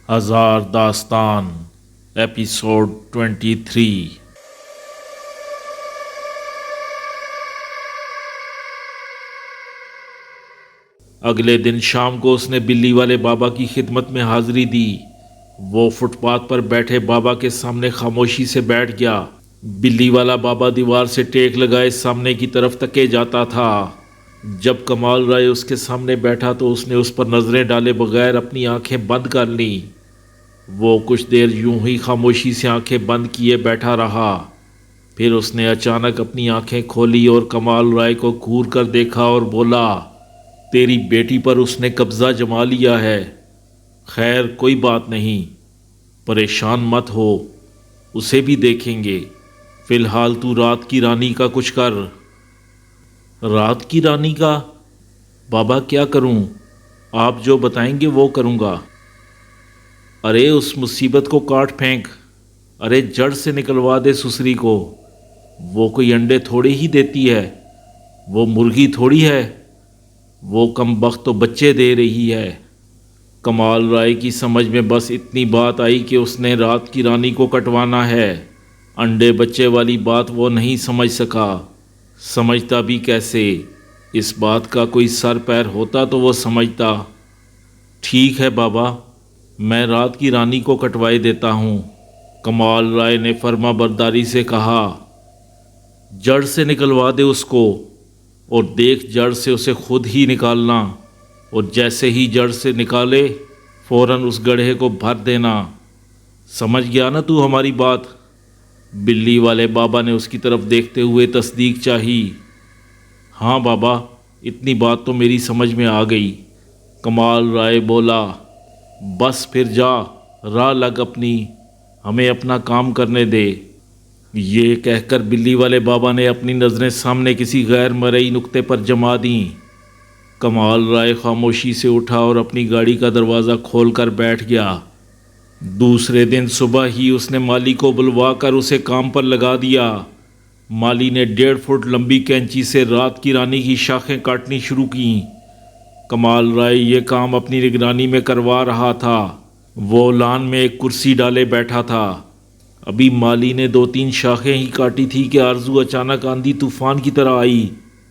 ہزار داستان ایپیسوڈ 23۔ اگلے دن شام کو اس نے بلی والے بابا کی خدمت میں حاضری دی۔ وہ فٹ پاتھ پر بیٹھے بابا کے سامنے خاموشی سے بیٹھ گیا۔ بلی والا بابا دیوار سے ٹیک لگائے سامنے کی طرف تکے جاتا تھا۔ جب کمال رائے اس کے سامنے بیٹھا تو اس نے اس پر نظریں ڈالے بغیر اپنی آنکھیں بند کر لیں۔ وہ کچھ دیر یوں ہی خاموشی سے آنکھیں بند کیے بیٹھا رہا۔ پھر اس نے اچانک اپنی آنکھیں کھولی اور کمال رائے کو گھور کر دیکھا اور بولا، تیری بیٹی پر اس نے قبضہ جما لیا ہے۔ خیر کوئی بات نہیں، پریشان مت ہو، اسے بھی دیکھیں گے۔ فی الحال تو رات کی رانی کا کچھ کر۔ رات کی رانی کا؟ بابا کیا کروں؟ آپ جو بتائیں گے وہ کروں گا۔ ارے اس مصیبت کو کاٹ پھینک، ارے جڑ سے نکلوا دے سسری کو۔ وہ کوئی انڈے تھوڑے ہی دیتی ہے، وہ مرغی تھوڑی ہے، وہ کم بخت تو بچے دے رہی ہے۔ کمال رائے کی سمجھ میں بس اتنی بات آئی کہ اس نے رات کی رانی کو کٹوانا ہے۔ انڈے بچے والی بات وہ نہیں سمجھ سکا۔ سمجھتا بھی کیسے؟ اس بات کا کوئی سر پیر ہوتا تو وہ سمجھتا۔ ٹھیک ہے بابا، میں رات کی رانی کو کٹوائے دیتا ہوں، کمال رائے نے فرما برداری سے کہا۔ جڑ سے نکلوا دے اس کو، اور دیکھ جڑ سے اسے خود ہی نکالنا، اور جیسے ہی جڑ سے نکالے فوراً اس گڑھے کو بھر دینا۔ سمجھ گیا نا تو ہماری بات؟ بلی والے بابا نے اس کی طرف دیکھتے ہوئے تصدیق چاہی۔ ہاں بابا، اتنی بات تو میری سمجھ میں آ گئی، کمال رائے بولا۔ بس پھر جا، راہ لگ اپنی، ہمیں اپنا کام کرنے دے۔ یہ کہہ کر بلی والے بابا نے اپنی نظریں سامنے کسی غیر مرئی نقطے پر جما دیں۔ کمال رائے خاموشی سے اٹھا اور اپنی گاڑی کا دروازہ کھول کر بیٹھ گیا۔ دوسرے دن صبح ہی اس نے مالی کو بلوا کر اسے کام پر لگا دیا۔ مالی نے 1.5 فٹ لمبی کینچی سے رات کی رانی کی شاخیں کاٹنی شروع کیں۔ کمال رائے یہ کام اپنی نگرانی میں کروا رہا تھا۔ وہ لان میں ایک کرسی ڈالے بیٹھا تھا۔ ابھی مالی نے 2-3 شاخیں ہی کاٹی تھی کہ آرزو اچانک آندھی طوفان کی طرح آئی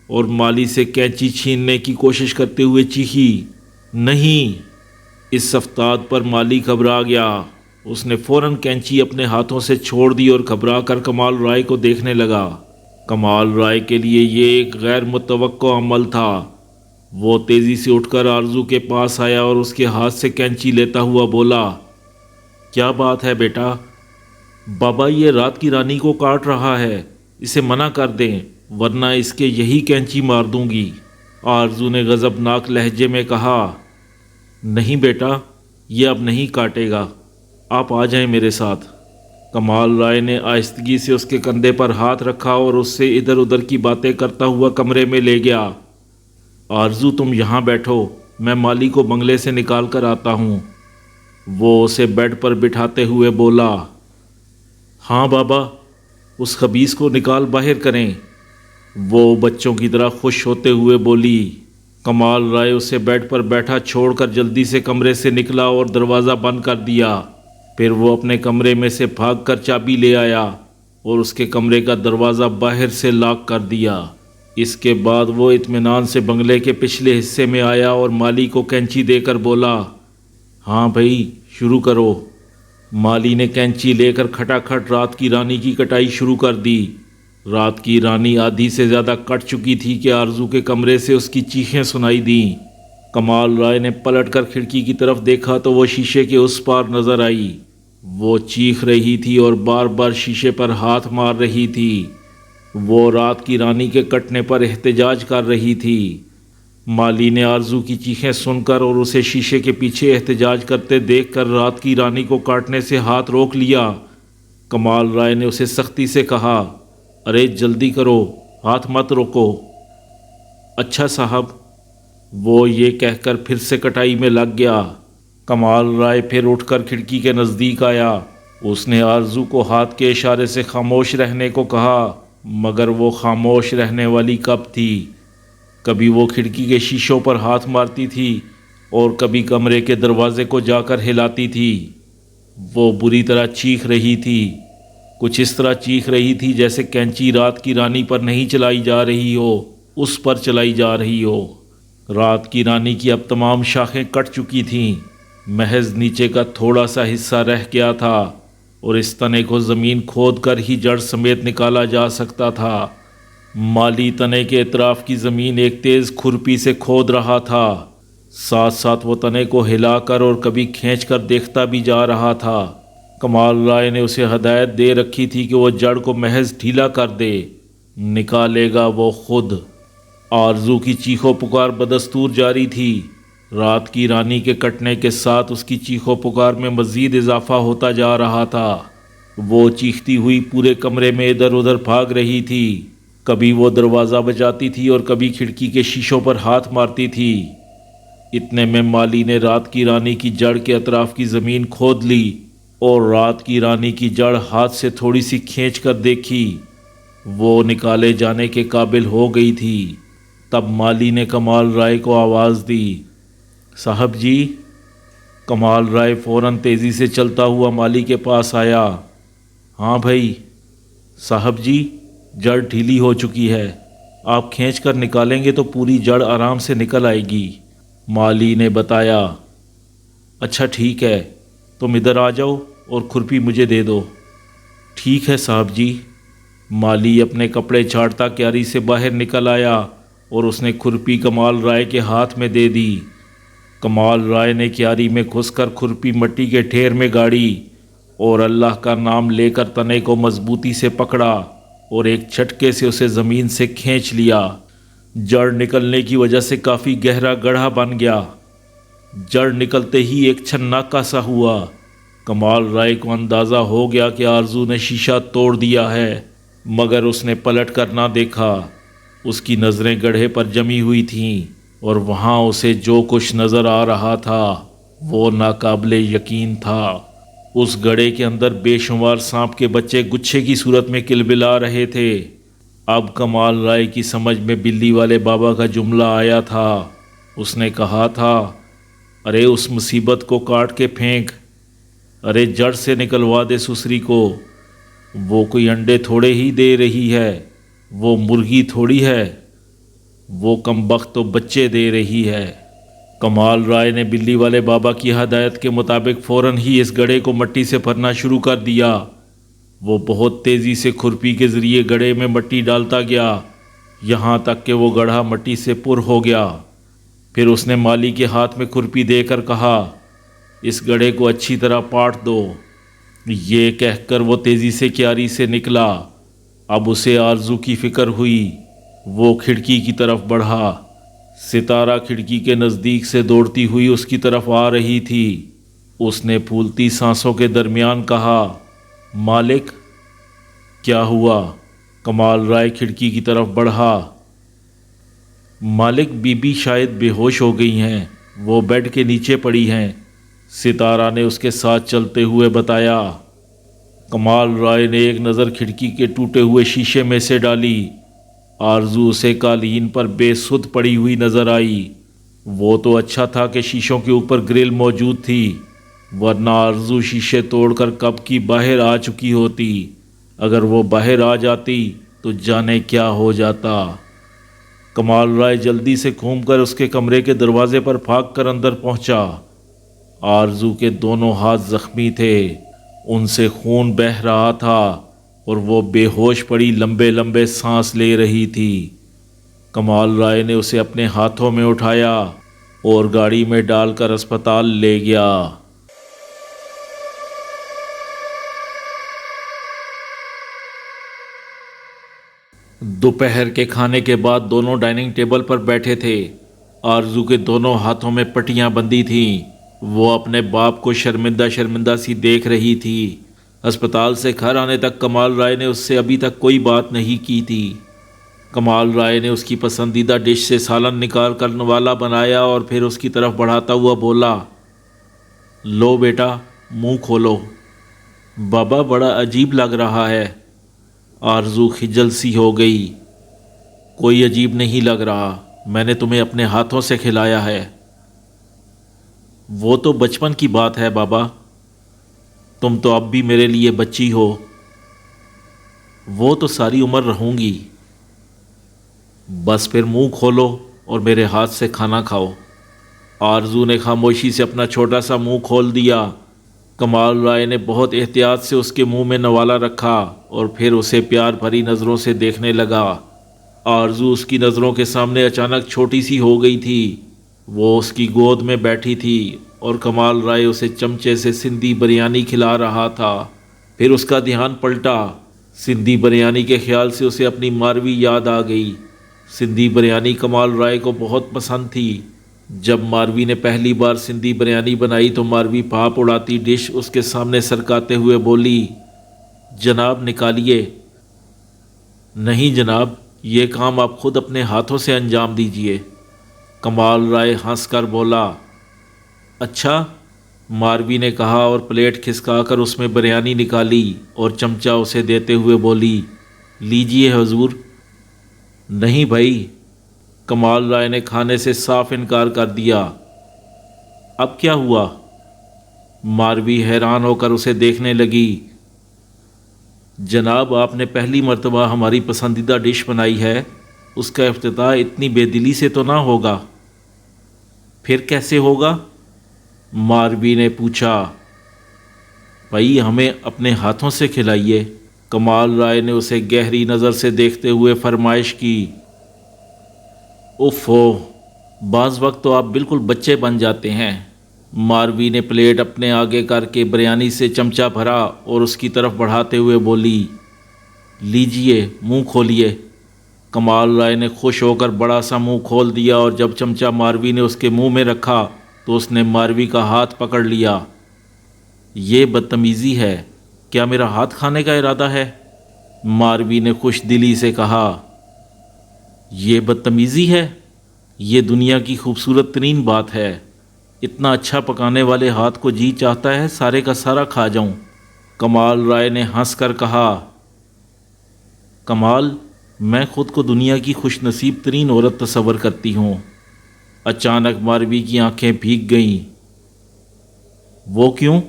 اور مالی سے کینچی چھیننے کی کوشش کرتے ہوئے چیخی، نہیں! اس افتاد پر مالی گھبرا گیا۔ اس نے فوراً کینچی اپنے ہاتھوں سے چھوڑ دی اور گھبرا کر کمال رائے کو دیکھنے لگا۔ کمال رائے کے لیے یہ ایک غیر متوقع عمل تھا۔ وہ تیزی سے اٹھ کر آرزو کے پاس آیا اور اس کے ہاتھ سے کینچی لیتا ہوا بولا، کیا بات ہے بیٹا؟ بابا یہ رات کی رانی کو کاٹ رہا ہے، اسے منع کر دیں ورنہ اس کے یہی کینچی مار دوں گی۔ آرزو نے غضبناک لہجے میں کہا، نہیں بیٹا، یہ اب نہیں کاٹے گا، آپ آ جائیں میرے ساتھ۔ کمال رائے نے آہستگی سے اس کے کندھے پر ہاتھ رکھا اور اس سے ادھر ادھر کی باتیں کرتا ہوا کمرے میں لے گیا۔ آرزو تم یہاں بیٹھو، میں مالی کو بنگلے سے نکال کر آتا ہوں۔ وہ اسے بیڈ پر بٹھاتے ہوئے بولا۔ ہاں بابا، اس خبیث کو نکال باہر کریں، وہ بچوں کی طرح خوش ہوتے ہوئے بولی۔ کمال رائے اسے بیڈ پر بیٹھا چھوڑ کر جلدی سے کمرے سے نکلا اور دروازہ بند کر دیا۔ پھر وہ اپنے کمرے میں سے بھاگ کر چابی لے آیا اور اس کے کمرے کا دروازہ باہر سے لاک کر دیا۔ اس کے بعد وہ اطمینان سے بنگلے کے پچھلے حصے میں آیا اور مالی کو کینچی دے کر بولا، ہاں بھائی شروع کرو۔ مالی نے کینچی لے کر کھٹاکھٹ رات کی رانی کی کٹائی شروع کر دی۔ رات کی رانی آدھی سے زیادہ کٹ چکی تھی کہ آرزو کے کمرے سے اس کی چیخیں سنائی دیں۔ کمال رائے نے پلٹ کر کھڑکی کی طرف دیکھا تو وہ شیشے کے اس پار نظر آئی۔ وہ چیخ رہی تھی اور بار بار شیشے پر ہاتھ مار رہی تھی۔ وہ رات کی رانی کے کٹنے پر احتجاج کر رہی تھی۔ مالی نے آرزو کی چیخیں سن کر اور اسے شیشے کے پیچھے احتجاج کرتے دیکھ کر رات کی رانی کو کاٹنے سے ہاتھ روک لیا۔ کمال رائے نے اسے سختی سے کہا، ارے جلدی کرو، ہاتھ مت روکو۔ اچھا صاحب، وہ یہ کہہ کر پھر سے کٹائی میں لگ گیا۔ کمال رائے پھر اٹھ کر کھڑکی کے نزدیک آیا۔ اس نے آرزو کو ہاتھ کے اشارے سے خاموش رہنے کو کہا، مگر وہ خاموش رہنے والی کب تھی؟ کبھی وہ کھڑکی کے شیشوں پر ہاتھ مارتی تھی، اور کبھی کمرے کے دروازے کو جا کر ہلاتی تھی۔ وہ بری طرح چیخ رہی تھی، کچھ اس طرح چیخ رہی تھی جیسے کینچی رات کی رانی پر نہیں چلائی جا رہی ہو، اس پر چلائی جا رہی ہو۔ رات کی رانی کی اب تمام شاخیں کٹ چکی تھیں، محض نیچے کا تھوڑا سا حصہ رہ گیا تھا، اور اس تنے کو زمین کھود کر ہی جڑ سمیت نکالا جا سکتا تھا۔ مالی تنے کے اطراف کی زمین ایک تیز کھرپی سے کھود رہا تھا، ساتھ ساتھ وہ تنے کو ہلا کر اور کبھی کھینچ کر دیکھتا بھی جا رہا تھا۔ کمال رائے نے اسے ہدایت دے رکھی تھی کہ وہ جڑ کو محض ڈھیلا کر دے، نکالے گا وہ خود۔ آرزو کی چیخو پکار بدستور جاری تھی۔ رات کی رانی کے کٹنے کے ساتھ اس کی چیخو پکار میں مزید اضافہ ہوتا جا رہا تھا۔ وہ چیختی ہوئی پورے کمرے میں ادھر ادھر بھاگ رہی تھی، کبھی وہ دروازہ بجاتی تھی اور کبھی کھڑکی کے شیشوں پر ہاتھ مارتی تھی۔ اتنے میں مالی نے رات کی رانی کی جڑ کے اطراف کی زمین کھود لی اور رات کی رانی کی جڑ ہاتھ سے تھوڑی سی کھینچ کر دیکھی، وہ نکالے جانے کے قابل ہو گئی تھی۔ تب مالی نے کمال رائے کو آواز دی، صاحب جی۔ کمال رائے فوراً تیزی سے چلتا ہوا مالی کے پاس آیا۔ ہاں بھائی صاحب جی، جڑ ڈھیلی ہو چکی ہے، آپ کھینچ کر نکالیں گے تو پوری جڑ آرام سے نکل آئے گی، مالی نے بتایا۔ اچھا ٹھیک ہے، تم ادھر آ جاؤ اور کھرپی مجھے دے دو۔ ٹھیک ہے صاحب جی۔ مالی اپنے کپڑے چھاڑتا کیاری سے باہر نکل آیا اور اس نے کھرپی کمال رائے کے ہاتھ میں دے دی۔ کمال رائے نے کیاری میں گھس کر کھرپی مٹی کے ڈھیر میں گاڑی اور اللہ کا نام لے کر تنے کو مضبوطی سے پکڑا اور ایک جھٹکے سے اسے زمین سے کھینچ لیا۔ جڑ نکلنے کی وجہ سے کافی گہرا گڑھا بن گیا۔ جڑ نکلتے ہی ایک چھناکا سا ہوا۔ کمال رائے کو اندازہ ہو گیا کہ آرزو نے شیشہ توڑ دیا ہے، مگر اس نے پلٹ کر نہ دیکھا۔ اس کی نظریں گڑھے پر جمی ہوئی تھیں اور وہاں اسے جو کچھ نظر آ رہا تھا وہ ناقابل یقین تھا۔ اس گڑھے کے اندر بے شمار سانپ کے بچے گچھے کی صورت میں کلبلا رہے تھے۔ اب کمال رائے کی سمجھ میں بلی والے بابا کا جملہ آیا تھا۔ اس نے کہا تھا، ارے اس مصیبت کو کاٹ کے پھینک، ارے جڑ سے نکلوا دے سسری کو، وہ کوئی انڈے تھوڑے ہی دے رہی ہے، وہ مرغی تھوڑی ہے، وہ کمبخت تو بچے دے رہی ہے۔ کمال رائے نے بلی والے بابا کی ہدایت کے مطابق فوراً ہی اس گڑھے کو مٹی سے بھرنا شروع کر دیا۔ وہ بہت تیزی سے کھرپی کے ذریعے گڑھے میں مٹی ڈالتا گیا، یہاں تک کہ وہ گڑھا مٹی سے پر ہو گیا۔ پھر اس نے مالی کے ہاتھ میں کھرپی دے کر کہا، اس گڑھے کو اچھی طرح پاٹ دو۔ یہ کہہ کر وہ تیزی سے کیاری سے نکلا۔ اب اسے آرزو کی فکر ہوئی۔ وہ کھڑکی کی طرف بڑھا۔ ستارہ کھڑکی کے نزدیک سے دوڑتی ہوئی اس کی طرف آ رہی تھی۔ اس نے پھولتی سانسوں کے درمیان کہا، مالک۔ کیا ہوا؟ کمال رائے کھڑکی کی طرف بڑھا۔ مالک، بی بی شاید بے ہوش ہو گئی ہیں، وہ بیڈ کے نیچے پڑی ہیں، ستارہ نے اس کے ساتھ چلتے ہوئے بتایا۔ کمال رائے نے ایک نظر کھڑکی کے ٹوٹے ہوئے شیشے میں سے ڈالی۔ آرزو اسے قالین پر بے سدھ پڑی ہوئی نظر آئی۔ وہ تو اچھا تھا کہ شیشوں کے اوپر گرل موجود تھی، ورنہ آرزو شیشے توڑ کر کب کی باہر آ چکی ہوتی۔ اگر وہ باہر آ جاتی تو جانے کیا ہو جاتا۔ کمال رائے جلدی سے گھوم کر اس کے کمرے کے دروازے پر بھاگ کر اندر پہنچا۔ آرزو کے دونوں ہاتھ زخمی تھے، ان سے خون بہہ رہا تھا اور وہ بے ہوش پڑی لمبے لمبے سانس لے رہی تھی۔ کمال رائے نے اسے اپنے ہاتھوں میں اٹھایا اور گاڑی میں ڈال کر اسپتال لے گیا۔ دوپہر کے کھانے کے بعد دونوں ڈائننگ ٹیبل پر بیٹھے تھے۔ آرزو کے دونوں ہاتھوں میں پٹیاں بندھی تھیں۔ وہ اپنے باپ کو شرمندہ شرمندہ سی دیکھ رہی تھی۔ اسپتال سے گھر آنے تک کمال رائے نے اس سے ابھی تک کوئی بات نہیں کی تھی۔ کمال رائے نے اس کی پسندیدہ ڈش سے سالن نکال کر نوالا بنایا اور پھر اس کی طرف بڑھاتا ہوا بولا، لو بیٹا، منہ کھولو۔ بابا، بڑا عجیب لگ رہا ہے۔ آرزو خجل سی ہو گئی۔ کوئی عجیب نہیں لگ رہا، میں نے تمہیں اپنے ہاتھوں سے کھلایا ہے۔ وہ تو بچپن کی بات ہے بابا، تم تو اب بھی میرے لیے بچی ہو۔ وہ تو ساری عمر رہوں گی۔ بس پھر منہ کھولو اور میرے ہاتھ سے کھانا کھاؤ۔ آرزو نے خاموشی سے اپنا چھوٹا سا منہ کھول دیا۔ کمال رائے نے بہت احتیاط سے اس کے منہ میں نوالا رکھا اور پھر اسے پیار بھری نظروں سے دیکھنے لگا۔ آرزو اس کی نظروں کے سامنے اچانک چھوٹی سی ہو گئی تھی۔ وہ اس کی گود میں بیٹھی تھی اور کمال رائے اسے چمچے سے سندھی بریانی کھلا رہا تھا۔ پھر اس کا دھیان پلٹا۔ سندھی بریانی کے خیال سے اسے اپنی ماروی یاد آ گئی۔ سندھی بریانی کمال رائے کو بہت پسند تھی۔ جب ماروی نے پہلی بار سندھی بریانی بنائی تو ماروی بھاپ اڑاتی ڈش اس کے سامنے سرکاتے ہوئے بولی، جناب نکالیے۔ نہیں جناب، یہ کام آپ خود اپنے ہاتھوں سے انجام دیجئے۔ کمال رائے ہنس کر بولا۔ اچھا، ماروی نے کہا اور پلیٹ کھسکا کر اس میں بریانی نکالی اور چمچہ اسے دیتے ہوئے بولی، لیجئے حضور۔ نہیں بھائی، کمال رائے نے کھانے سے صاف انکار کر دیا۔ اب کیا ہوا؟ ماروی حیران ہو کر اسے دیکھنے لگی۔ جناب، آپ نے پہلی مرتبہ ہماری پسندیدہ ڈش بنائی ہے، اس کا افتتاح اتنی بے دلی سے تو نہ ہوگا۔ پھر کیسے ہوگا؟ ماروی نے پوچھا۔ بھائی ہمیں اپنے ہاتھوں سے کھلائیے۔ کمال رائے نے اسے گہری نظر سے دیکھتے ہوئے فرمائش کی۔ اف ہو، بعض وقت تو آپ بالکل بچے بن جاتے ہیں۔ ماروی نے پلیٹ اپنے آگے کر کے بریانی سے چمچہ بھرا اور اس کی طرف بڑھاتے ہوئے بولی، لیجئے، منہ کھولیے۔ کمال رائے نے خوش ہو کر بڑا سا منہ کھول دیا اور جب چمچہ ماروی نے اس کے منہ میں رکھا تو اس نے ماروی کا ہاتھ پکڑ لیا۔ یہ بدتمیزی ہے، کیا میرا ہاتھ کھانے کا ارادہ ہے؟ ماروی نے خوش دلی سے کہا۔ یہ بدتمیزی ہے؟ یہ دنیا کی خوبصورت ترین بات ہے۔ اتنا اچھا پکانے والے ہاتھ کو جی چاہتا ہے سارے کا سارا کھا جاؤں۔ کمال رائے نے ہنس کر کہا۔ کمال، میں خود کو دنیا کی خوش نصیب ترین عورت تصور کرتی ہوں۔ اچانک ماروی کی آنکھیں بھیگ گئیں۔ وہ کیوں؟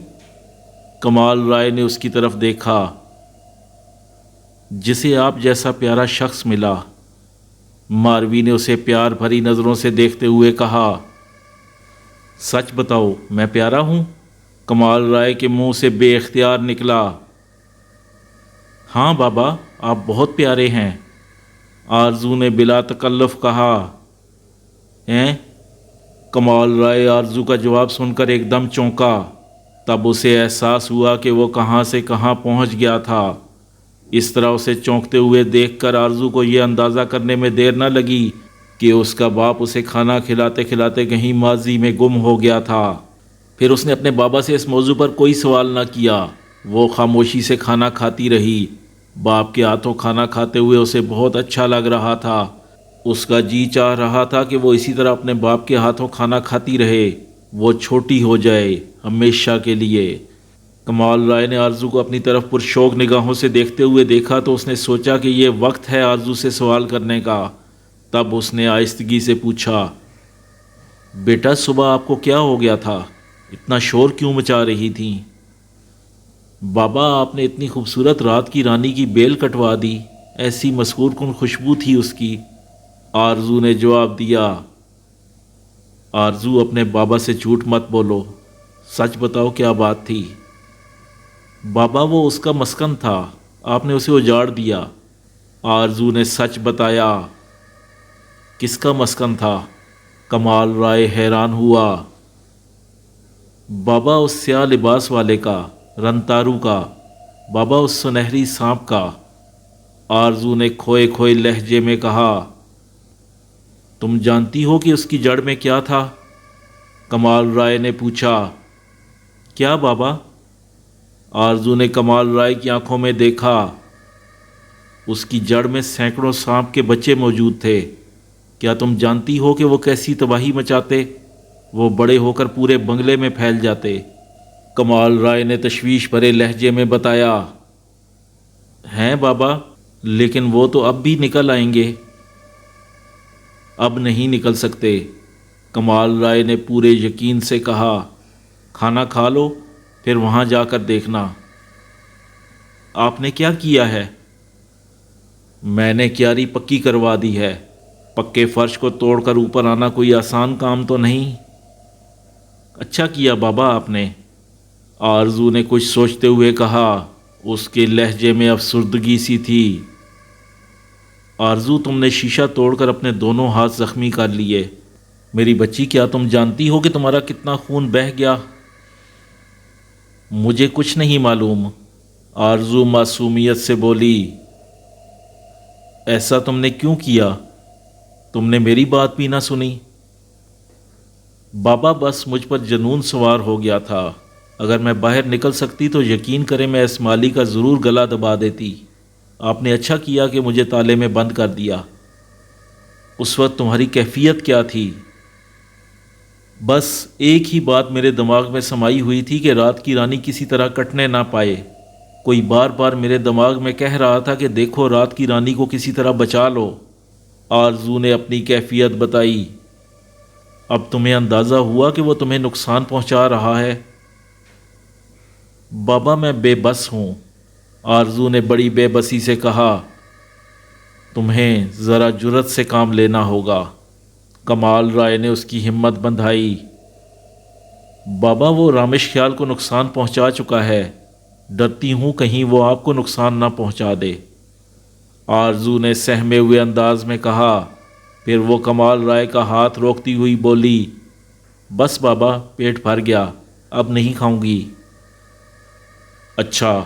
کمال رائے نے اس کی طرف دیکھا۔ جسے آپ جیسا پیارا شخص ملا۔ ماروی نے اسے پیار بھری نظروں سے دیکھتے ہوئے کہا۔ سچ بتاؤ، میں پیارا ہوں؟ کمال رائے کے منہ سے بے اختیار نکلا۔ ہاں بابا، آپ بہت پیارے ہیں، آرزو نے بلا تکلف کہا۔ کمال رائے آرزو کا جواب سن کر ایک دم چونکا۔ تب اسے احساس ہوا کہ وہ کہاں سے کہاں پہنچ گیا تھا۔ اس طرح اسے چونکتے ہوئے دیکھ کر آرزو کو یہ اندازہ کرنے میں دیر نہ لگی کہ اس کا باپ اسے کھانا کھلاتے کھلاتے کہیں ماضی میں گم ہو گیا تھا۔ پھر اس نے اپنے بابا سے اس موضوع پر کوئی سوال نہ کیا۔ وہ خاموشی سے کھانا کھاتی رہی۔ باپ کے ہاتھوں کھانا کھاتے ہوئے اسے بہت اچھا لگ رہا تھا۔ اس کا جی چاہ رہا تھا کہ وہ اسی طرح اپنے باپ کے ہاتھوں کھانا کھاتی رہے، وہ چھوٹی ہو جائے ہمیشہ کے لیے۔ کمال رائے نے آرزو کو اپنی طرف پرشوق نگاہوں سے دیکھتے ہوئے دیکھا تو اس نے سوچا کہ یہ وقت ہے آرزو سے سوال کرنے کا۔ تب اس نے آہستگی سے پوچھا، بیٹا صبح آپ کو کیا ہو گیا تھا؟ اتنا شور کیوں مچا رہی تھیں؟ بابا، آپ نے اتنی خوبصورت رات کی رانی کی بیل کٹوا دی، ایسی مسحور کن خوشبو تھی اس کی، آرزو نے جواب دیا۔ آرزو، اپنے بابا سے جھوٹ مت بولو، سچ بتاؤ کیا بات تھی؟ بابا، وہ اس کا مسکن تھا، آپ نے اسے اجاڑ دیا۔ آرزو نے سچ بتایا۔ کس کا مسکن تھا؟ کمال رائے حیران ہوا۔ بابا، اس سیاہ لباس والے کا، رنتارو کا، بابا اس سنہری سانپ کا، آرزو نے کھوئے کھوئے لہجے میں کہا۔ تم جانتی ہو کہ اس کی جڑ میں کیا تھا؟ کمال رائے نے پوچھا۔ کیا بابا؟ آرزو نے کمال رائے کی آنکھوں میں دیکھا۔ اس کی جڑ میں سینکڑوں سانپ کے بچے موجود تھے۔ کیا تم جانتی ہو کہ وہ کیسی تباہی مچاتے؟ وہ بڑے ہو کر پورے بنگلے میں پھیل جاتے۔ کمال رائے نے تشویش بھرے لہجے میں بتایا۔ ہیں بابا، لیکن وہ تو اب بھی نکل آئیں گے۔ اب نہیں نکل سکتے، کمال رائے نے پورے یقین سے کہا۔ کھانا کھا لو، پھر وہاں جا کر دیکھنا۔ آپ نے کیا کیا ہے؟ میں نے کیاری پکی کروا دی ہے۔ پکے فرش کو توڑ کر اوپر آنا کوئی آسان کام تو نہیں۔ اچھا کیا بابا آپ نے، آرزو نے کچھ سوچتے ہوئے کہا۔ اس کے لہجے میں افسردگی سی تھی۔ آرزو، تم نے شیشہ توڑ کر اپنے دونوں ہاتھ زخمی کر لیے۔ میری بچی، کیا تم جانتی ہو کہ تمہارا کتنا خون بہہ گیا؟ مجھے کچھ نہیں معلوم، آرزو معصومیت سے بولی۔ ایسا تم نے کیوں کیا؟ تم نے میری بات بھی نہ سنی؟ بابا، بس مجھ پر جنون سوار ہو گیا تھا۔ اگر میں باہر نکل سکتی تو یقین کریں میں اس مالی کا ضرور گلا دبا دیتی۔ آپ نے اچھا کیا کہ مجھے تالے میں بند کر دیا۔ اس وقت تمہاری کیفیت کیا تھی؟ بس ایک ہی بات میرے دماغ میں سمائی ہوئی تھی کہ رات کی رانی کسی طرح کٹنے نہ پائے۔ کوئی بار بار میرے دماغ میں کہہ رہا تھا کہ دیکھو رات کی رانی کو کسی طرح بچا لو۔ آرزو نے اپنی کیفیت بتائی۔ اب تمہیں اندازہ ہوا کہ وہ تمہیں نقصان پہنچا رہا ہے؟ بابا، میں بے بس ہوں، آرزو نے بڑی بے بسی سے کہا۔ تمہیں ذرا جرت سے کام لینا ہوگا۔ کمال رائے نے اس کی ہمت بندھائی۔ بابا، وہ رامش خیال کو نقصان پہنچا چکا ہے، ڈرتی ہوں کہیں وہ آپ کو نقصان نہ پہنچا دے، آرزو نے سہمے ہوئے انداز میں کہا۔ پھر وہ کمال رائے کا ہاتھ روکتی ہوئی بولی، بس بابا، پیٹ بھر گیا، اب نہیں کھاؤں گی۔ اچھا،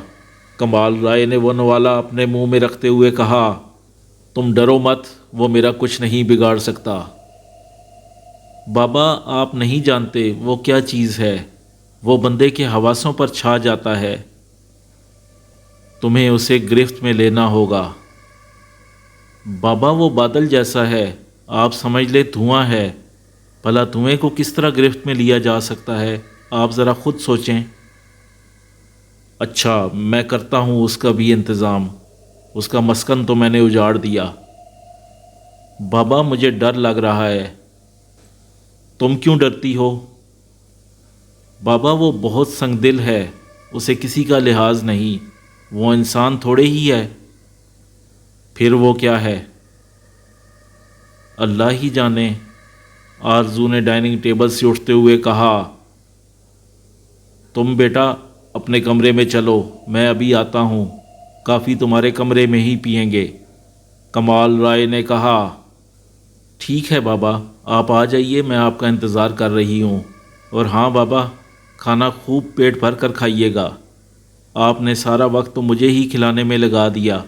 کمال رائے نے وہ نوالا اپنے منہ میں رکھتے ہوئے کہا۔ تم ڈرو مت، وہ میرا کچھ نہیں بگاڑ سکتا۔ بابا، آپ نہیں جانتے وہ کیا چیز ہے، وہ بندے کے حواسوں پر چھا جاتا ہے، تمہیں اسے گرفت میں لینا ہوگا۔ بابا، وہ بادل جیسا ہے، آپ سمجھ لے دھواں ہے، بھلا دھوئیں کو کس طرح گرفت میں لیا جا سکتا ہے، آپ ذرا خود سوچیں۔ اچھا، میں کرتا ہوں اس کا بھی انتظام، اس کا مسکن تو میں نے اجاڑ دیا۔ بابا، مجھے ڈر لگ رہا ہے۔ تم کیوں ڈرتی ہو؟ بابا، وہ بہت سنگ دل ہے، اسے کسی کا لحاظ نہیں، وہ انسان تھوڑے ہی ہے۔ پھر وہ کیا ہے؟ اللہ ہی جانے، آرزو نے ڈائننگ ٹیبل سے اٹھتے ہوئے کہا۔ تم بیٹا اپنے کمرے میں چلو، میں ابھی آتا ہوں، کافی تمہارے کمرے میں ہی پئیں گے، کمال رائے نے کہا۔ ٹھیک ہے بابا، آپ آ جائیے، میں آپ کا انتظار کر رہی ہوں، اور ہاں بابا، کھانا خوب پیٹ بھر کر کھائیے گا، آپ نے سارا وقت تو مجھے ہی کھلانے میں لگا دیا۔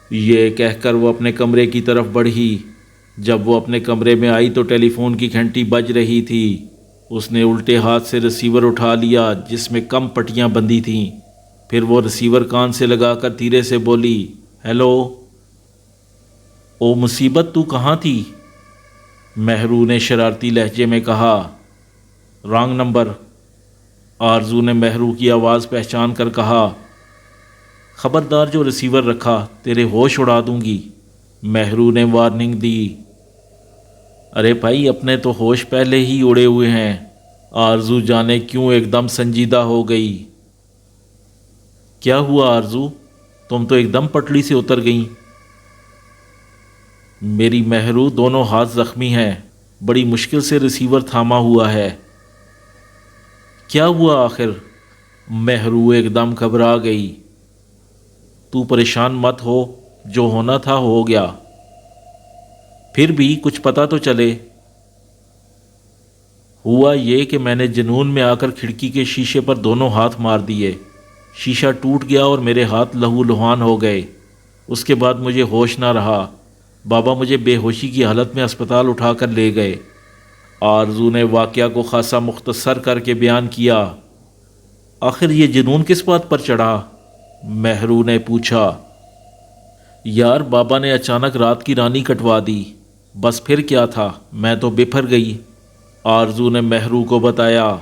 یہ کہہ کر وہ اپنے کمرے کی طرف بڑھی۔ جب وہ اپنے کمرے میں آئی تو ٹیلی فون کی گھنٹی بج رہی تھی۔ اس نے الٹے ہاتھ سے ریسیور اٹھا لیا جس میں کم پٹیاں بندھی تھیں، پھر وہ ریسیور کان سے لگا کر دھیرے سے بولی، ہیلو۔ او مصیبت، تو کہاں تھی؟ مہرو نے شرارتی لہجے میں کہا۔ رانگ نمبر، آرزو نے مہرو کی آواز پہچان کر کہا۔ خبردار جو ریسیور رکھا، تیرے ہوش اڑا دوں گی، مہرو نے وارننگ دی۔ ارے بھائی، اپنے تو ہوش پہلے ہی اڑے ہوئے ہیں، آرزو جانے کیوں ایک دم سنجیدہ ہو گئی۔ کیا ہوا آرزو، تم تو ایک دم پٹڑی سے اتر گئیں۔ میری مہرو دونوں ہاتھ زخمی ہیں، بڑی مشکل سے ریسیور تھاما ہوا ہے۔ کیا ہوا آخر؟ مہرو ایک دم گھبرا گئی۔ تو پریشان مت ہو، جو ہونا تھا ہو گیا، پھر بھی کچھ پتہ تو چلے۔ ہوا یہ کہ میں نے جنون میں آ کر کھڑکی کے شیشے پر دونوں ہاتھ مار دیے، شیشہ ٹوٹ گیا اور میرے ہاتھ لہو لہان ہو گئے۔ اس کے بعد مجھے ہوش نہ رہا، بابا مجھے بے ہوشی کی حالت میں اسپتال اٹھا کر لے گئے۔ آرزو نے واقعہ کو خاصا مختصر کر کے بیان کیا۔ آخر یہ جنون کس بات پر چڑھا؟ مہرو نے پوچھا۔ یار، بابا نے اچانک رات کی رانی کٹوا دی، بس پھر کیا تھا، میں تو بپھر گئی، آرزو نے مہرو کو بتایا۔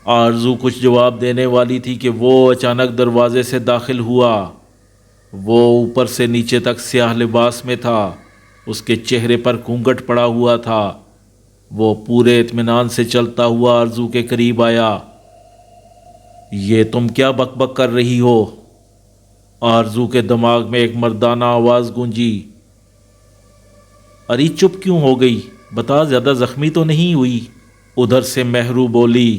آرزو کچھ جواب دینے والی تھی کہ وہ اچانک دروازے سے داخل ہوا۔ وہ اوپر سے نیچے تک سیاہ لباس میں تھا، اس کے چہرے پر گھونگھٹ پڑا ہوا تھا۔ وہ پورے اطمینان سے چلتا ہوا آرزو کے قریب آیا۔ یہ تم کیا بک بک کر رہی ہو؟ آرزو کے دماغ میں ایک مردانہ آواز گونجی۔ ارے چپ کیوں ہو گئی؟ بتا، زیادہ زخمی تو نہیں ہوئی؟ ادھر سے مہرو بولی۔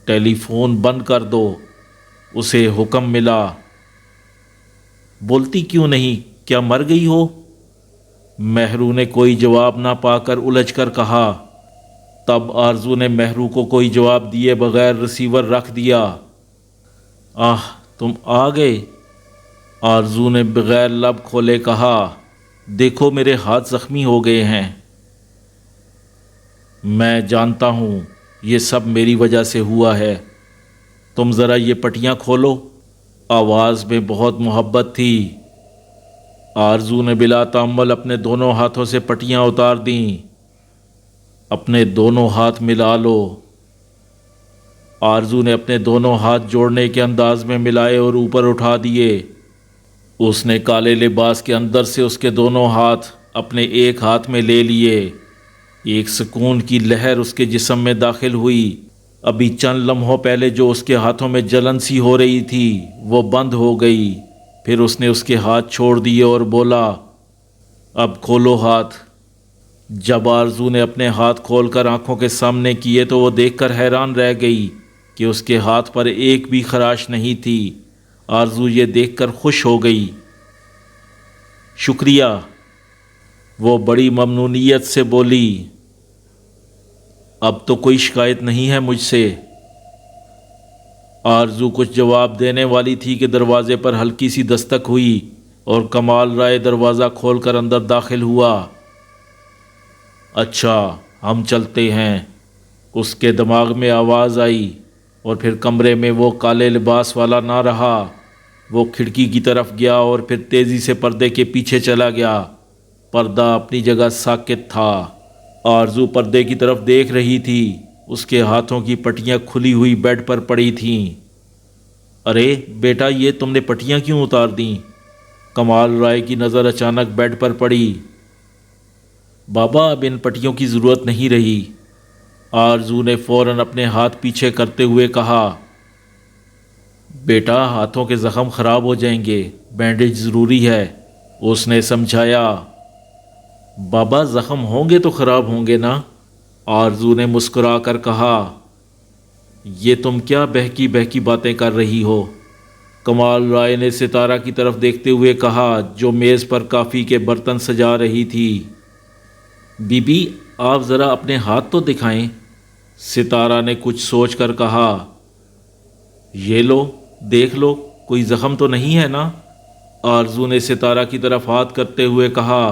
ٹیلی فون بند کر دو، اسے حکم ملا۔ بولتی کیوں نہیں؟ کیا مر گئی ہو؟ مہرو نے کوئی جواب نہ پا کر الجھ کر کہا۔ تب آرزو نے مہرو کو کوئی جواب دیے بغیر ریسیور رکھ دیا۔ آہ، تم آ گئے؟ آرزو نے بغیر لب کھولے کہا۔ دیکھو میرے ہاتھ زخمی ہو گئے ہیں۔ میں جانتا ہوں، یہ سب میری وجہ سے ہوا ہے۔ تم ذرا یہ پٹیاں کھولو۔ آواز میں بہت محبت تھی۔ آرزو نے بلا تامل اپنے دونوں ہاتھوں سے پٹیاں اتار دیں۔ اپنے دونوں ہاتھ ملا لو۔ آرزو نے اپنے دونوں ہاتھ جوڑنے کے انداز میں ملائے اور اوپر اٹھا دیے۔ اس نے کالے لباس کے اندر سے اس کے دونوں ہاتھ اپنے ایک ہاتھ میں لے لیے۔ ایک سکون کی لہر اس کے جسم میں داخل ہوئی۔ ابھی چند لمحوں پہلے جو اس کے ہاتھوں میں جلن سی ہو رہی تھی وہ بند ہو گئی۔ پھر اس نے اس کے ہاتھ چھوڑ دیے اور بولا، اب کھولو ہاتھ۔ جب آرزو نے اپنے ہاتھ کھول کر آنکھوں کے سامنے کیے تو وہ دیکھ کر حیران رہ گئی کہ اس کے ہاتھ پر ایک بھی خراش نہیں تھی۔ آرزو یہ دیکھ کر خوش ہو گئی۔ شکریہ، وہ بڑی ممنونیت سے بولی۔ اب تو کوئی شکایت نہیں ہے مجھ سے۔ آرزو کچھ جواب دینے والی تھی کہ دروازے پر ہلکی سی دستک ہوئی اور کمال رائے دروازہ کھول کر اندر داخل ہوا۔ اچھا، ہم چلتے ہیں، اس کے دماغ میں آواز آئی، اور پھر کمرے میں وہ کالے لباس والا نہ رہا۔ وہ کھڑکی کی طرف گیا اور پھر تیزی سے پردے کے پیچھے چلا گیا۔ پردہ اپنی جگہ ساکت تھا۔ آرزو پردے کی طرف دیکھ رہی تھی۔ اس کے ہاتھوں کی پٹیاں کھلی ہوئی بیڈ پر پڑی تھیں۔ ارے بیٹا، یہ تم نے پٹیاں کیوں اتار دیں؟ کمال رائے کی نظر اچانک بیڈ پر پڑی۔ بابا، اب ان پٹیوں کی ضرورت نہیں رہی۔ آرزو نے فوراً اپنے ہاتھ پیچھے کرتے ہوئے کہا۔ بیٹا، ہاتھوں کے زخم خراب ہو جائیں گے، بینڈیج ضروری ہے، اس نے سمجھایا۔ بابا، زخم ہوں گے تو خراب ہوں گے نا، آرزو نے مسکرا کر کہا۔ یہ تم کیا بہکی بہکی باتیں کر رہی ہو؟ کمال رائے نے ستارہ کی طرف دیکھتے ہوئے کہا، جو میز پر کافی کے برتن سجا رہی تھی۔ بی بی، آپ ذرا اپنے ہاتھ تو دکھائیں، ستارہ نے کچھ سوچ کر کہا۔ یہ لو، دیکھ لو، کوئی زخم تو نہیں ہے نا؟ آرزو نے ستارہ کی طرف ہاتھ کرتے ہوئے کہا۔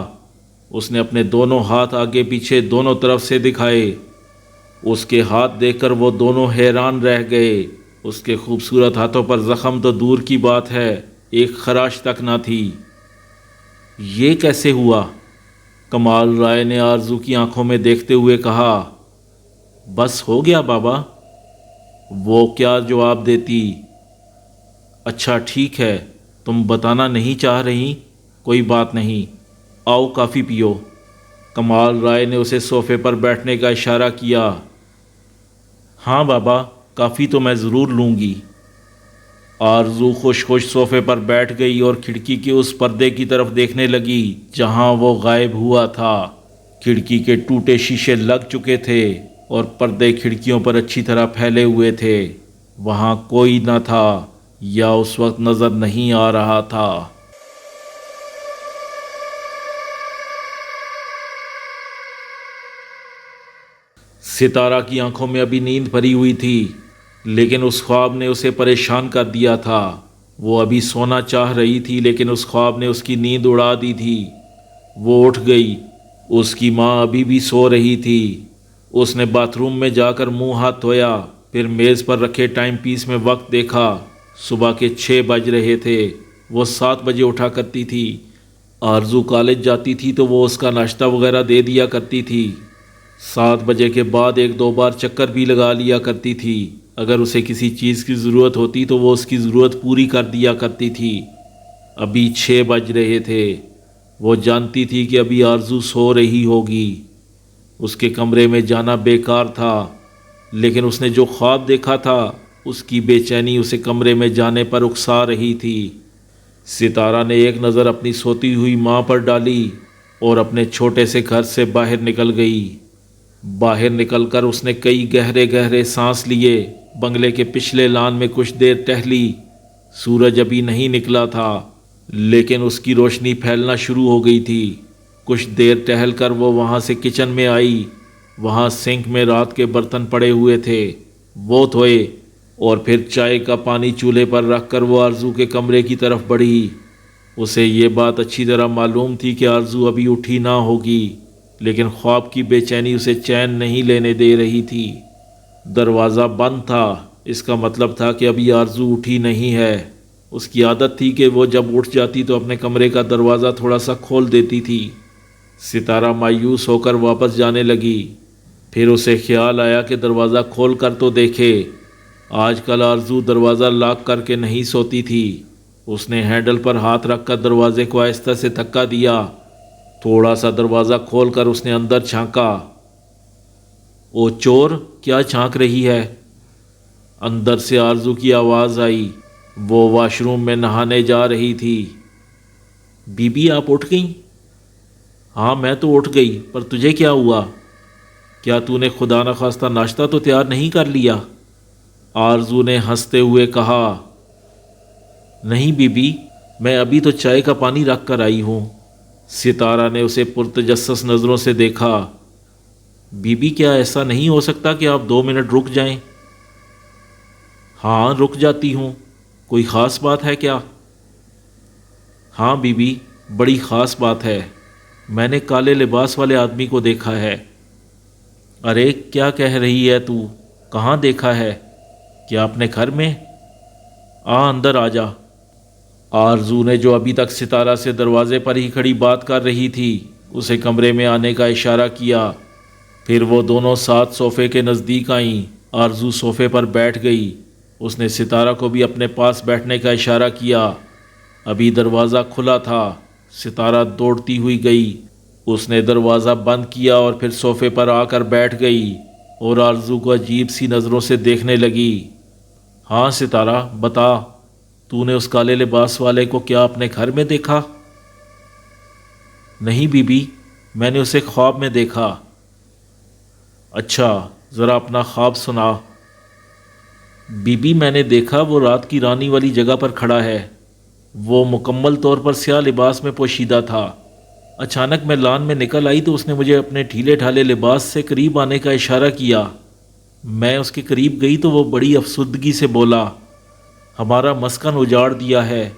اس نے اپنے دونوں ہاتھ آگے پیچھے دونوں طرف سے دکھائے۔ اس کے ہاتھ دیکھ کر وہ دونوں حیران رہ گئے۔ اس کے خوبصورت ہاتھوں پر زخم تو دور کی بات ہے، ایک خراش تک نہ تھی۔ یہ کیسے ہوا؟ کمال رائے نے آرزو کی آنکھوں میں دیکھتے ہوئے کہا۔ بس ہو گیا بابا، وہ کیا جواب دیتی۔ اچھا ٹھیک ہے، تم بتانا نہیں چاہ رہی، کوئی بات نہیں، آؤ کافی پیو۔ کمال رائے نے اسے صوفے پر بیٹھنے کا اشارہ کیا۔ ہاں بابا، کافی تو میں ضرور لوں گی۔ آرزو خوش خوش صوفے پر بیٹھ گئی اور کھڑکی کے اس پردے کی طرف دیکھنے لگی جہاں وہ غائب ہوا تھا۔ کھڑکی کے ٹوٹے شیشے لگ چکے تھے اور پردے کھڑکیوں پر اچھی طرح پھیلے ہوئے تھے۔ وہاں کوئی نہ تھا یا اس وقت نظر نہیں آ رہا تھا۔ ستارہ کی آنکھوں میں ابھی نیند بھری ہوئی تھی، لیکن اس خواب نے اسے پریشان کر دیا تھا۔ وہ ابھی سونا چاہ رہی تھی لیکن اس خواب نے اس کی نیند اڑا دی تھی۔ وہ اٹھ گئی۔ اس کی ماں ابھی بھی سو رہی تھی۔ اس نے باتھ روم میں جا کر منہ ہاتھ دھویا، پھر میز پر رکھے ٹائم پیس میں وقت دیکھا۔ صبح کے 6 بج رہے تھے۔ وہ 7 بجے اٹھا کرتی تھی۔ آرزو کالج جاتی تھی تو وہ اس کا ناشتہ وغیرہ دے دیا کرتی تھی۔ 7 بجے کے بعد 1-2 بار چکر بھی لگا لیا کرتی تھی۔ اگر اسے کسی چیز کی ضرورت ہوتی تو وہ اس کی ضرورت پوری کر دیا کرتی تھی۔ ابھی 6 بج رہے تھے۔ وہ جانتی تھی کہ ابھی آرزو سو رہی ہوگی۔ اس کے کمرے میں جانا بیکار تھا۔ لیکن اس نے جو خواب دیکھا تھا اس کی بے چینی اسے کمرے میں جانے پر اکسا رہی تھی۔ ستارہ نے ایک نظر اپنی سوتی ہوئی ماں پر ڈالی اور اپنے چھوٹے سے گھر سے باہر نکل گئی۔ باہر نکل کر اس نے کئی گہرے گہرے سانس لیے، بنگلے کے پچھلے لان میں کچھ دیر ٹہلی۔ سورج ابھی نہیں نکلا تھا لیکن اس کی روشنی پھیلنا شروع ہو گئی تھی۔ کچھ دیر ٹہل کر وہ وہاں سے کچن میں آئی۔ وہاں سنک میں رات کے برتن پڑے ہوئے تھے، وہ دھوئے اور پھر چائے کا پانی چولہے پر رکھ کر وہ آرزو کے کمرے کی طرف بڑھی۔ اسے یہ بات اچھی طرح معلوم تھی کہ آرزو ابھی اٹھی نہ ہوگی، لیکن خواب کی بے چینی اسے چین نہیں لینے دے رہی تھی۔ دروازہ بند تھا، اس کا مطلب تھا کہ ابھی آرزو اٹھی نہیں ہے۔ اس کی عادت تھی کہ وہ جب اٹھ جاتی تو اپنے کمرے کا دروازہ تھوڑا سا کھول دیتی تھی۔ ستارہ مایوس ہو کر واپس جانے لگی۔ پھر اسے خیال آیا کہ دروازہ کھول کر تو دیکھے۔ آج کل آرزو دروازہ لاک کر کے نہیں سوتی تھی۔ اس نے ہینڈل پر ہاتھ رکھ کر دروازے کو آہستہ سے دھکا دیا۔ تھوڑا سا دروازہ کھول کر اس نے اندر جھانکا۔ او چور، کیا جھانک رہی ہے؟ اندر سے آرزو کی آواز آئی۔ وہ واش روم میں نہانے جا رہی تھی۔ بی بی آپ اٹھ گئیں؟ ہاں میں تو اٹھ گئی، پر تجھے کیا ہوا؟ کیا تو نے خدا نخواستہ ناشتہ تو تیار نہیں کر لیا؟ آرزو نے ہنستے ہوئے کہا۔ نہیں بی بی، میں ابھی تو چائے کا پانی رکھ کر آئی ہوں۔ ستارہ نے اسے پرتجسس نظروں سے دیکھا۔ بی بی کیا ایسا نہیں ہو سکتا کہ آپ 2 منٹ رک جائیں؟ ہاں رک جاتی ہوں، کوئی خاص بات ہے کیا؟ ہاں بی بی، بڑی خاص بات ہے۔ میں نے کالے لباس والے آدمی کو دیکھا ہے۔ ارے کیا کہہ رہی ہے تو؟ کہاں دیکھا ہے؟ کیا اپنے گھر میں؟ اندر آ جا۔ آرزو نے جو ابھی تک ستارہ سے دروازے پر ہی کھڑی بات کر رہی تھی اسے کمرے میں آنے کا اشارہ کیا۔ پھر وہ دونوں ساتھ صوفے کے نزدیک آئیں۔ آرزو صوفے پر بیٹھ گئی۔ اس نے ستارہ کو بھی اپنے پاس بیٹھنے کا اشارہ کیا۔ ابھی دروازہ کھلا تھا۔ ستارہ دوڑتی ہوئی گئی۔ اس نے دروازہ بند کیا اور پھر صوفے پر آ کر بیٹھ گئی اور آرزو کو عجیب سی نظروں سے دیکھنے لگی۔ ہاں ستارہ بتا، تو نے اس کالے لباس والے کو کیا اپنے گھر میں دیکھا؟ نہیں بی بی، میں نے اسے خواب میں دیکھا۔ اچھا، ذرا اپنا خواب سنا۔ بی بی میں نے دیکھا وہ رات کی رانی والی جگہ پر کھڑا ہے۔ وہ مکمل طور پر سیاہ لباس میں پوشیدہ تھا۔ اچانک میں لان میں نکل آئی تو اس نے مجھے اپنے ڈھیلے ڈھالے لباس سے قریب آنے کا اشارہ کیا۔ میں اس کے قریب گئی تو وہ بڑی افسردگی سے بولا، ہمارا مسکن اجاڑ دیا ہے،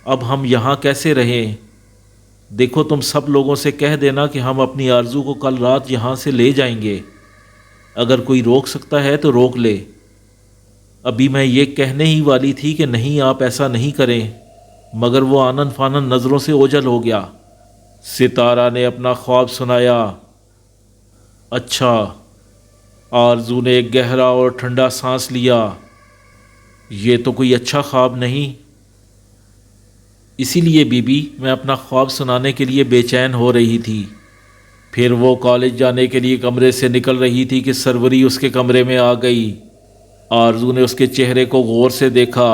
اب ہم یہاں کیسے رہیں؟ دیکھو تم سب لوگوں سے کہہ دینا کہ ہم اپنی آرزو کو کل رات یہاں سے لے جائیں گے۔ اگر کوئی روک سکتا ہے تو روک لے۔ ابھی میں یہ کہنے ہی والی تھی کہ نہیں آپ ایسا نہیں کریں، مگر وہ آنن فانن نظروں سے اوجھل ہو گیا۔ ستارہ نے اپنا خواب سنایا۔ اچھا، آرزو نے ایک گہرا اور ٹھنڈا سانس لیا۔ یہ تو کوئی اچھا خواب نہیں۔ اسی لیے بی بی میں اپنا خواب سنانے کے لیے بے چین ہو رہی تھی۔ پھر وہ کالج جانے کے لیے کمرے سے نکل رہی تھی کہ سروری اس کے کمرے میں آ گئی۔ آرزو نے اس کے چہرے کو غور سے دیکھا۔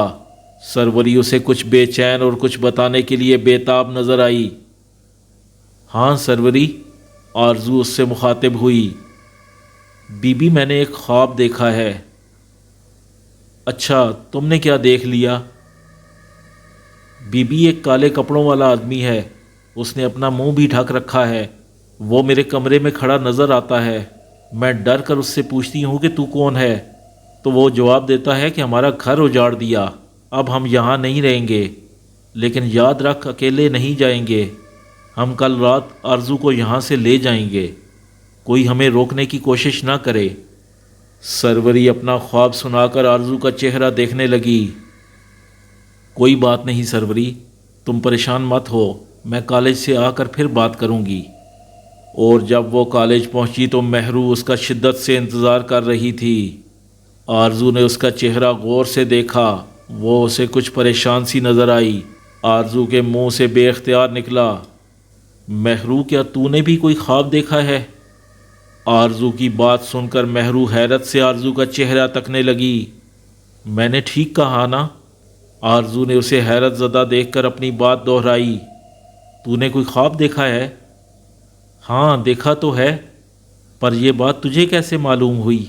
سروری اسے کچھ بے چین اور کچھ بتانے کے لیے بے تاب نظر آئی۔ ہاں سروری، آرزو اس سے مخاطب ہوئی۔ بی بی میں نے ایک خواب دیکھا ہے۔ اچھا، تم نے کیا دیکھ لیا؟ بی بی ایک کالے کپڑوں والا آدمی ہے، اس نے اپنا منہ بھی ڈھک رکھا ہے، وہ میرے کمرے میں کھڑا نظر آتا ہے۔ میں ڈر کر اس سے پوچھتی ہوں کہ تو کون ہے؟ تو وہ جواب دیتا ہے کہ ہمارا گھر اجاڑ دیا، اب ہم یہاں نہیں رہیں گے، لیکن یاد رکھ اکیلے نہیں جائیں گے، ہم کل رات آرزو کو یہاں سے لے جائیں گے، کوئی ہمیں روکنے کی کوشش نہ کرے۔ سروری اپنا خواب سنا کر آرزو کا چہرہ دیکھنے لگی۔ کوئی بات نہیں سروری، تم پریشان مت ہو، میں کالج سے آ کر پھر بات کروں گی۔ اور جب وہ کالج پہنچی تو مہرو اس کا شدت سے انتظار کر رہی تھی۔ آرزو نے اس کا چہرہ غور سے دیکھا، وہ اسے کچھ پریشان سی نظر آئی۔ آرزو کے منہ سے بے اختیار نکلا، مہرو کیا تو نے بھی کوئی خواب دیکھا ہے؟ آرزو کی بات سن کر مہرو حیرت سے آرزو کا چہرہ تکنے لگی۔ میں نے ٹھیک کہا نا؟ آرزو نے اسے حیرت زدہ دیکھ کر اپنی بات دہرائی۔ تو نے کوئی خواب دیکھا ہے؟ ہاں دیکھا تو ہے، پر یہ بات تجھے کیسے معلوم ہوئی؟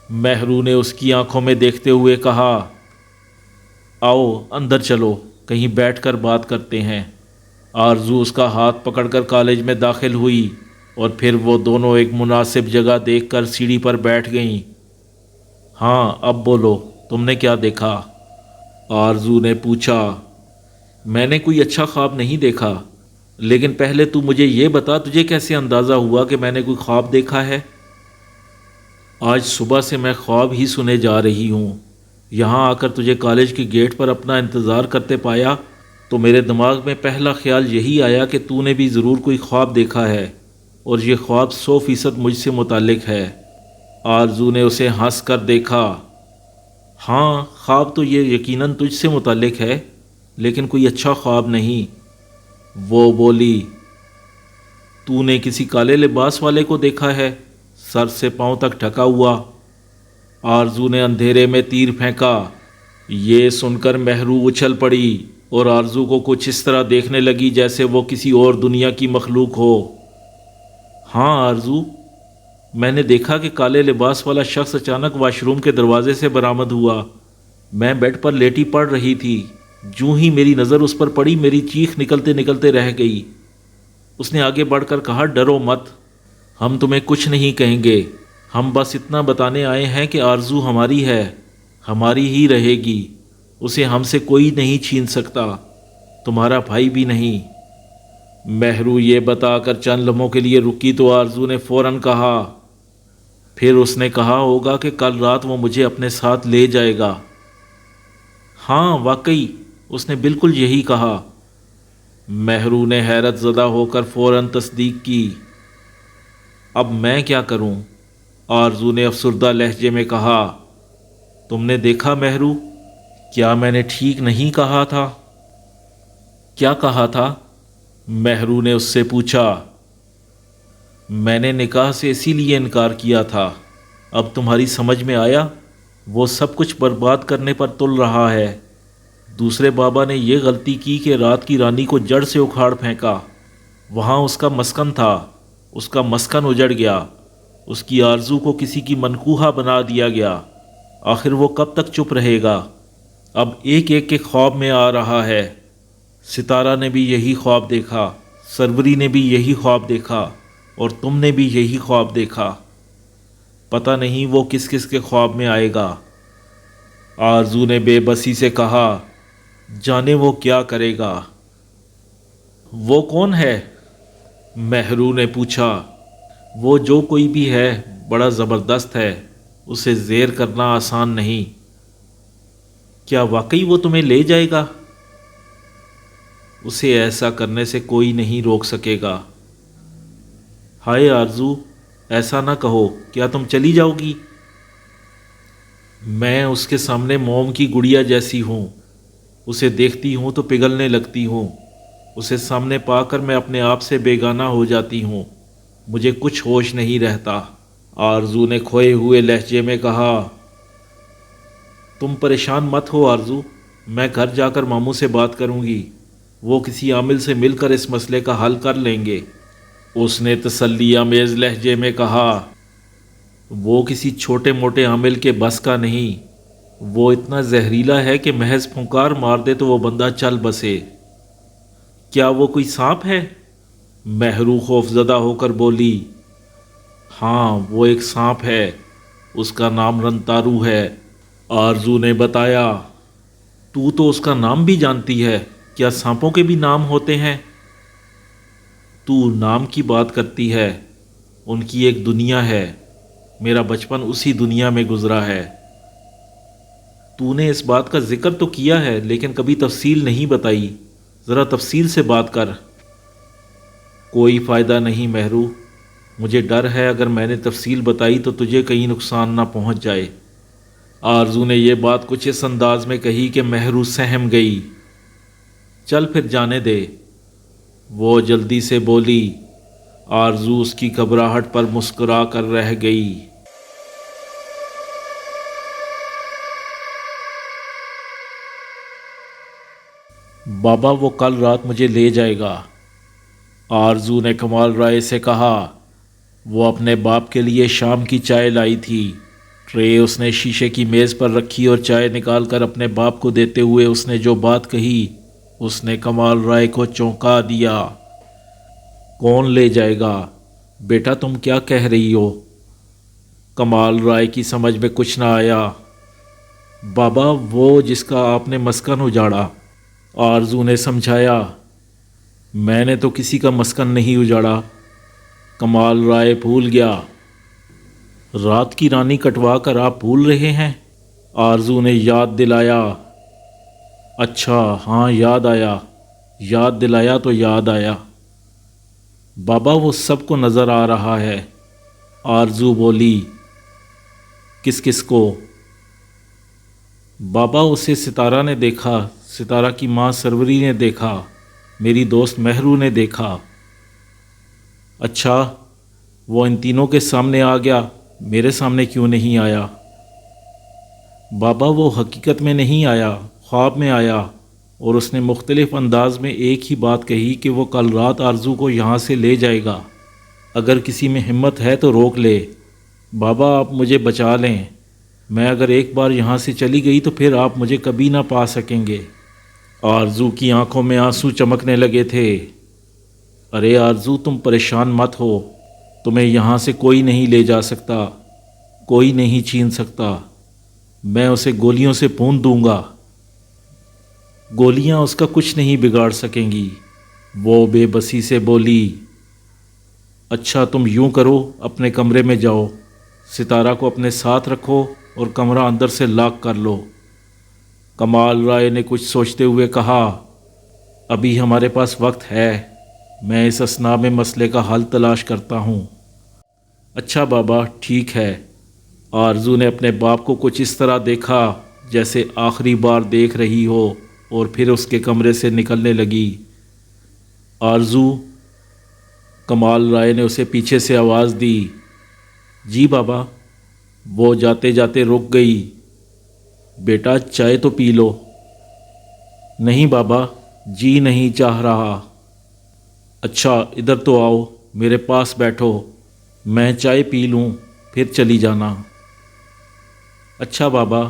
مہرو نے اس کی آنکھوں میں دیکھتے ہوئے کہا۔ آؤ اندر چلو، کہیں بیٹھ کر بات کرتے ہیں۔ آرزو اس کا ہاتھ پکڑ کر کالج میں داخل ہوئی اور پھر وہ دونوں ایک مناسب جگہ دیکھ کر سیڑھی پر بیٹھ گئیں۔ ہاں اب بولو، تم نے کیا دیکھا؟ آرزو نے پوچھا۔ میں نے کوئی اچھا خواب نہیں دیکھا، لیکن پہلے تو مجھے یہ بتا تجھے کیسے اندازہ ہوا کہ میں نے کوئی خواب دیکھا ہے؟ آج صبح سے میں خواب ہی سنے جا رہی ہوں۔ یہاں آ کر تجھے کالج کے گیٹ پر اپنا انتظار کرتے پایا تو میرے دماغ میں پہلا خیال یہی آیا کہ تو نے بھی ضرور کوئی خواب دیکھا ہے، اور یہ خواب 100% مجھ سے متعلق ہے۔ آرزو نے اسے ہنس کر دیکھا۔ ہاں خواب تو یہ یقیناً تجھ سے متعلق ہے، لیکن کوئی اچھا خواب نہیں۔ وہ بولی۔ تو نے کسی کالے لباس والے کو دیکھا ہے، سر سے پاؤں تک ڈھکا ہوا؟ آرزو نے اندھیرے میں تیر پھینکا۔ یہ سن کر مہرو اچھل پڑی اور آرزو کو کچھ اس طرح دیکھنے لگی جیسے وہ کسی اور دنیا کی مخلوق ہو۔ ہاں آرزو، میں نے دیکھا کہ کالے لباس والا شخص اچانک واش روم کے دروازے سے برآمد ہوا۔ میں بیڈ پر لیٹی پڑ رہی تھی، جوں ہی میری نظر اس پر پڑی میری چیخ نکلتے نکلتے رہ گئی۔ اس نے آگے بڑھ کر کہا، ڈرو مت، ہم تمہیں کچھ نہیں کہیں گے، ہم بس اتنا بتانے آئے ہیں کہ آرزو ہماری ہے، ہماری ہی رہے گی، اسے ہم سے کوئی نہیں چھین سکتا، تمہارا بھائی بھی نہیں۔ مہرو یہ بتا کر چند لمحوں کے لیے رکی تو آرزو نے فوراً کہا، پھر اس نے کہا ہوگا کہ کل رات وہ مجھے اپنے ساتھ لے جائے گا۔ ہاں واقعی، اس نے بالکل یہی کہا۔ مہرو نے حیرت زدہ ہو کر فوراً تصدیق کی۔ اب میں کیا کروں؟ آرزو نے افسردہ لہجے میں کہا۔ تم نے دیکھا مہرو، کیا میں نے ٹھیک نہیں کہا تھا؟ کیا کہا تھا؟ مہرو نے اس سے پوچھا۔ میں نے نکاح سے اسی لیے انکار کیا تھا، اب تمہاری سمجھ میں آیا؟ وہ سب کچھ برباد کرنے پر تل رہا ہے۔ دوسرے بابا نے یہ غلطی کی کہ رات کی رانی کو جڑ سے اکھاڑ پھینکا۔ وہاں اس کا مسکن تھا، اس کا مسکن اجڑ گیا، اس کی آرزو کو کسی کی منکوہہ بنا دیا گیا۔ آخر وہ کب تک چپ رہے گا؟ اب ایک ایک کے خواب میں آ رہا ہے۔ ستارہ نے بھی یہی خواب دیکھا، سروری نے بھی یہی خواب دیکھا، اور تم نے بھی یہی خواب دیکھا۔ پتہ نہیں وہ کس کس کے خواب میں آئے گا۔ آرزو نے بے بسی سے کہا، جانے وہ کیا کرے گا۔ وہ کون ہے؟ مہرو نے پوچھا۔ وہ جو کوئی بھی ہے، بڑا زبردست ہے، اسے زیر کرنا آسان نہیں۔ کیا واقعی وہ تمہیں لے جائے گا؟ اسے ایسا کرنے سے کوئی نہیں روک سکے گا۔ ہائے آرزو، ایسا نہ کہو، کیا تم چلی جاؤ گی؟ میں اس کے سامنے موم کی گڑیا جیسی ہوں، اسے دیکھتی ہوں تو پگھلنے لگتی ہوں، اسے سامنے پا کر میں اپنے آپ سے بیگانہ ہو جاتی ہوں، مجھے کچھ ہوش نہیں رہتا۔ آرزو نے کھوئے ہوئے لہجے میں کہا۔ تم پریشان مت ہو آرزو، میں گھر جا کر ماموں سے بات کروں گی، وہ کسی عامل سے مل کر اس مسئلے کا حل کر لیں گے۔ اس نے تسلی آمیز لہجے میں کہا۔ وہ کسی چھوٹے موٹے عامل کے بس کا نہیں، وہ اتنا زہریلا ہے کہ محض پھنکار مار دے تو وہ بندہ چل بسے۔ کیا وہ کوئی سانپ ہے؟ مہرو خوف زدہ ہو کر بولی۔ ہاں وہ ایک سانپ ہے، اس کا نام رنتارو ہے، آرزو نے بتایا۔ تو اس کا نام بھی جانتی ہے؟ کیا سانپوں کے بھی نام ہوتے ہیں؟ تو نام کی بات کرتی ہے، ان کی ایک دنیا ہے، میرا بچپن اسی دنیا میں گزرا ہے۔ تو نے اس بات کا ذکر تو کیا ہے لیکن کبھی تفصیل نہیں بتائی، ذرا تفصیل سے بات کر۔ کوئی فائدہ نہیں مہرو، مجھے ڈر ہے اگر میں نے تفصیل بتائی تو تجھے کہیں نقصان نہ پہنچ جائے۔ آرزو نے یہ بات کچھ اس انداز میں کہی کہ مہرو سہم گئی۔ چل پھر جانے دے، وہ جلدی سے بولی۔ آرزو اس کی گھبراہٹ پر مسکرا کر رہ گئی۔ بابا وہ کل رات مجھے لے جائے گا، آرزو نے کمال رائے سے کہا۔ وہ اپنے باپ کے لیے شام کی چائے لائی تھی۔ ٹرے اس نے شیشے کی میز پر رکھی اور چائے نکال کر اپنے باپ کو دیتے ہوئے اس نے جو بات کہی اس نے کمال رائے کو چونکا دیا۔ کون لے جائے گا؟ بیٹا تم کیا کہہ رہی ہو؟ کمال رائے کی سمجھ میں کچھ نہ آیا۔ بابا وہ جس کا آپ نے مسکن اجاڑا، آرزو نے سمجھایا۔ میں نے تو کسی کا مسکن نہیں اجاڑا، کمال رائے بھول گیا۔ رات کی رانی کٹوا کر آپ بھول رہے ہیں؟ آرزو نے یاد دلایا۔ اچھا ہاں یاد آیا، یاد دلایا تو یاد آیا۔ بابا وہ سب کو نظر آ رہا ہے، آرزو بولی۔ کس کس کو؟ بابا اسے ستارہ نے دیکھا، ستارہ کی ماں سروری نے دیکھا، میری دوست مہرو نے دیکھا۔ اچھا وہ ان تینوں کے سامنے آ گیا، میرے سامنے کیوں نہیں آیا؟ بابا وہ حقیقت میں نہیں آیا، خواب میں آیا، اور اس نے مختلف انداز میں ایک ہی بات کہی کہ وہ کل رات آرزو کو یہاں سے لے جائے گا۔ اگر کسی میں ہمت ہے تو روک لے۔ بابا آپ مجھے بچا لیں، میں اگر ایک بار یہاں سے چلی گئی تو پھر آپ مجھے کبھی نہ پا سکیں گے۔ آرزو کی آنکھوں میں آنسو چمکنے لگے تھے۔ ارے آرزو تم پریشان مت ہو، تمہیں یہاں سے کوئی نہیں لے جا سکتا، کوئی نہیں چھین سکتا، میں اسے گولیوں سے بھون دوں گا۔ گولیاں اس کا کچھ نہیں بگاڑ سکیں گی، وہ بے بسی سے بولی۔ اچھا تم یوں کرو، اپنے کمرے میں جاؤ، ستارہ کو اپنے ساتھ رکھو اور کمرہ اندر سے لاک کر لو۔ کمال رائے نے کچھ سوچتے ہوئے کہا، ابھی ہمارے پاس وقت ہے، میں اس اثناء میں مسئلے کا حل تلاش کرتا ہوں۔ اچھا بابا ٹھیک ہے۔ آرزو نے اپنے باپ کو کچھ اس طرح دیکھا جیسے آخری بار دیکھ رہی ہو، اور پھر اس کے کمرے سے نکلنے لگی۔ آرزو، کمال رائے نے اسے پیچھے سے آواز دی۔ جی بابا۔ وہ جاتے جاتے رک گئی۔ بیٹا چائے تو پی لو۔ نہیں بابا، جی نہیں چاہ رہا۔ اچھا ادھر تو آؤ، میرے پاس بیٹھو، میں چائے پی لوں پھر چلی جانا۔ اچھا بابا۔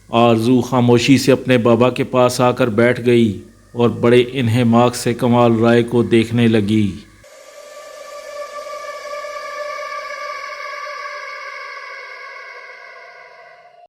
آرزو خاموشی سے اپنے بابا کے پاس آ کر بیٹھ گئی اور بڑے انہماک سے کمال رائے کو دیکھنے لگی۔